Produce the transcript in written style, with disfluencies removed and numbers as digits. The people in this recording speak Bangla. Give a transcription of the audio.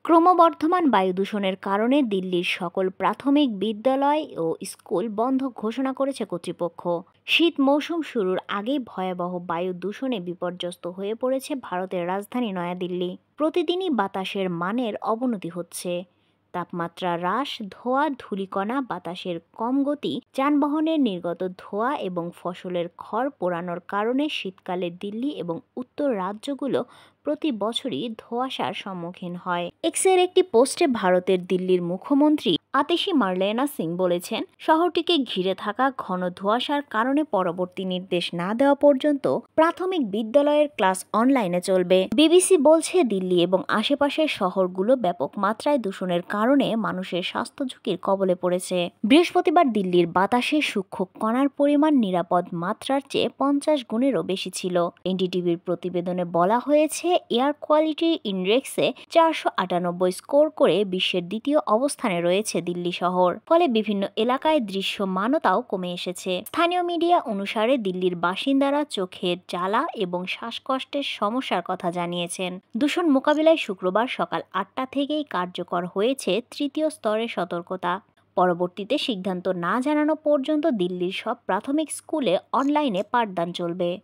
ক্রমবর্ধমান বায়ু দূষণের কারণে দিল্লির সকল প্রাথমিক বিদ্যালয় ও স্কুল বন্ধ ঘোষণা করেছে কর্তৃপক্ষ। শীত মৌসুম শুরুর আগেই ভয়াবহ বায়ু দূষণে বিপর্যস্ত হয়ে পড়েছে ভারতের রাজধানী নয়াদিল্লি। প্রতিদিনই বাতাসের মানের অবনতি হচ্ছে। তাপমাত্রা হ্রাস, ধোঁয়া, ধূলিকণা, বাতাসের কম গতি, যানবাহনের নির্গত ধোঁয়া এবং ফসলের খড় পোড়ানোর কারণে শীতকালে দিল্লি এবং উত্তর রাজ্যগুলো প্রতি বছরই ধোঁয়াশার সম্মুখীন হয়। এক্সের একটি পোস্টে ভারতের দিল্লির মুখ্যমন্ত্রী আতিশি মার্লেনা সিং বলেছেন, শহরটিকে ঘিরে থাকা ঘন ধোঁয়াশার কারণে পরবর্তী নির্দেশ না দেওয়া পর্যন্ত প্রাথমিক বিদ্যালয়ের ক্লাস অনলাইনে চলবে। বিবিসি বলছে, দিল্লি এবং আশেপাশের শহরগুলো ব্যাপক মাত্রায় দূষণের কারণে মানুষের স্বাস্থ্য ঝুঁকির কবলে পড়েছে। বৃহস্পতিবার দিল্লির বাতাসে সূক্ষ্ম কণার পরিমাণ নিরাপদ মাত্রার চেয়ে 50 গুণেরও বেশি ছিল। এনডিটিভির প্রতিবেদনে বলা হয়েছে, এয়ার কোয়ালিটি ইনডেক্সে 498 স্কোর করে বিশ্বের দ্বিতীয় অবস্থানে রয়েছে দিল্লি শহর। ফলে বিভিন্ন এলাকায় দৃশ্যমানতাও কমে এসেছে। স্থানীয় মিডিয়া অনুসারে দিল্লির বাসিন্দারা চোখের জ্বালা এবং শ্বাসকষ্টের সমস্যার কথা জানিয়েছেন। দূষণ মোকাবিলায় শুক্রবার সকাল 8টা থেকেই কার্যকর হয়েছে তৃতীয় স্তরের সতর্কতা। পরবর্তীতে সিদ্ধান্ত না জানানো পর্যন্ত দিল্লির সব প্রাথমিক স্কুলে অনলাইনে পাঠদান চলবে।